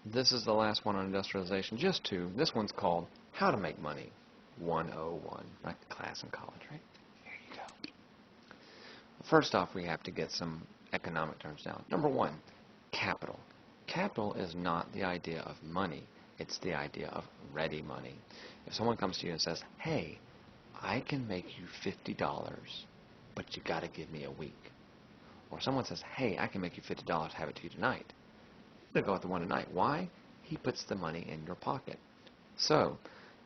This is the last one on industrialization, just two. This one's called How to Make Money 101, like the class in college, right? Here you go. First off, we have to get some economic terms down. Number one, capital. Capital is not the idea of money. It's the idea of ready money. If someone comes to you and says, hey, I can make you $50, but you got to give me a week. Or someone says, hey, I can make you $50, have it to you tonight. You're going to go with the one tonight. Why? He puts the money in your pocket. So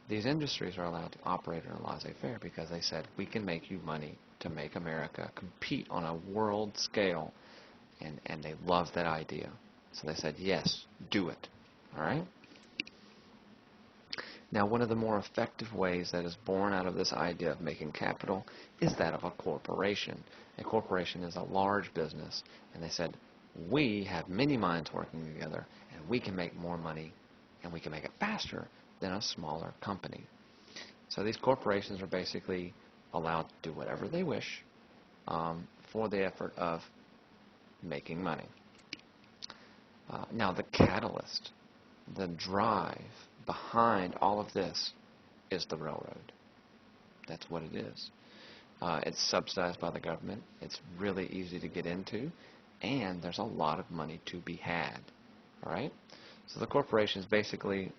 these industries are allowed to operate in a laissez-faire because they said, we can make you money to make America compete on a world scale. And they love that idea. So they said, yes, do it. All right? Now, one of the more effective ways that is born out of this idea of making capital is that of a corporation. A corporation is a large business, and they said, we have many minds working together, and we can make more money, and we can make it faster than a smaller company. So these corporations are basically allowed to do whatever they wish for the effort of making money. Now, the catalyst, the drive behind all of this is the railroad. That's what it is. It's subsidized by the government. It's really easy to get into, and there's a lot of money to be had. All right? So the corporations, basically,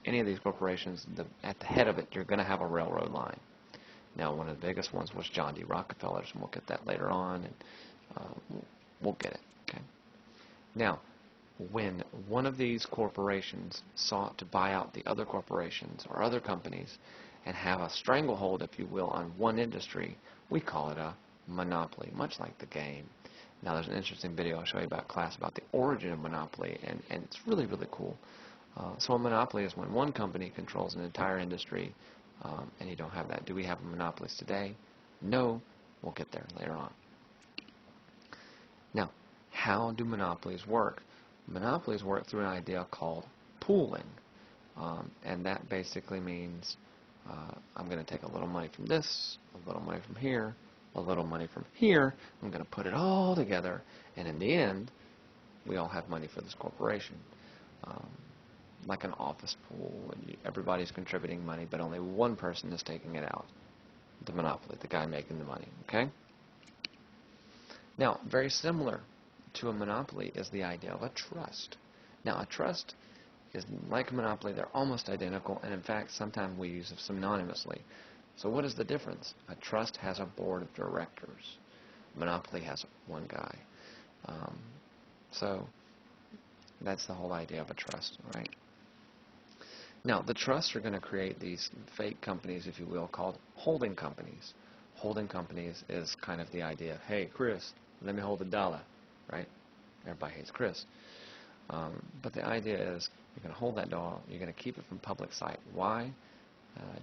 any of these corporations, at the head of it, you're going to have a railroad line. Now, one of the biggest ones was John D. Rockefeller's, and we'll get that later on, and we'll get it. Okay. Now, when one of these corporations sought to buy out the other corporations or other companies and have a stranglehold, if you will, on one industry, we call it a monopoly, much like the game. Now, there's an interesting video I'll show you about class about the origin of monopoly, and it's really, really cool. So a monopoly is when one company controls an entire industry, and you don't have that. Do we have monopolies today? No. We'll get there later on. Now, how do monopolies work? Monopolies work through an idea called pooling, and that basically means I'm going to take a little money from this, a little money from here, a little money from here. I'm going to put it all together, and in the end, we all have money for this corporation. Like an office pool, and everybody's contributing money, but only one person is taking it out. The monopoly, the guy making the money. Okay? Now, very similar to a monopoly is the idea of a trust. Now, a trust is like a monopoly. They're almost identical, and in fact, sometimes we use them synonymously. So what is the difference? A trust has a board of directors. Monopoly has one guy. So that's the whole idea of a trust, right? Now, the trusts are going to create these fake companies, if you will, called holding companies. Holding companies is kind of the idea of, hey, Chris, let me hold $1, right? Everybody hates Chris. But the idea is you're going to hold that dollar, you're going to keep it from public sight. Why?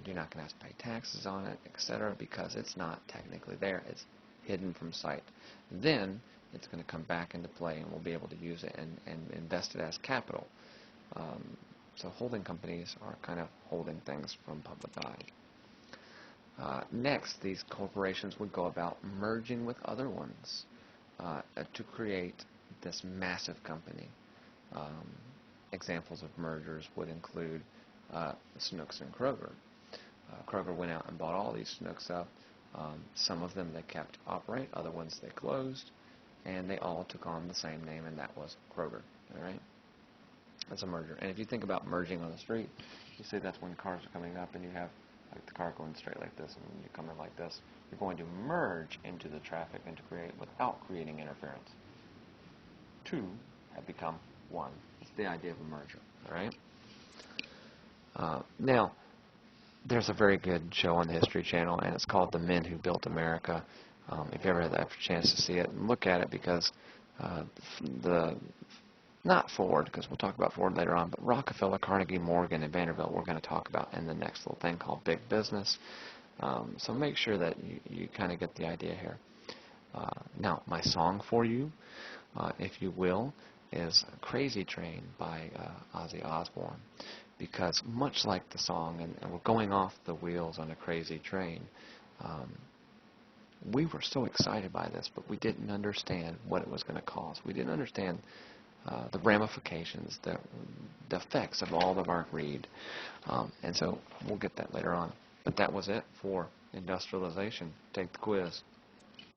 You're not going to have to pay taxes on it, etc., because it's not technically there. It's hidden from sight. Then it's going to come back into play, and we'll be able to use it and invest it as capital. So holding companies are kind of holding things from public eye. Next, these corporations would go about merging with other ones to create this massive company. Examples of mergers would include Snooks and Kroger. Kroger went out and bought all these Snooks up. Some of them they kept operate, other ones they closed, and they all took on the same name, and that was Kroger. All right? That's a merger. And if you think about merging on the street, you see that's when cars are coming up and you have like the car going straight like this and you come in like this. You're going to merge into the traffic and to create without creating interference. Two have become one. It's the idea of a merger. All right? Now, there's a very good show on the History Channel, and it's called The Men Who Built America. If you ever had the chance to see it, look at it because not Ford, because we'll talk about Ford later on, but Rockefeller, Carnegie, Morgan, and Vanderbilt we're going to talk about in the next little thing called Big Business. So make sure that you kind of get the idea here. Now, my song for you, if you will, is Crazy Train by Ozzy Osbourne. Because much like the song, and we're going off the wheels on a crazy train, we were so excited by this, but we didn't understand what it was going to cost. We didn't understand the ramifications, the effects of all of our greed. And so we'll get that later on. But that was it for industrialization. Take the quiz.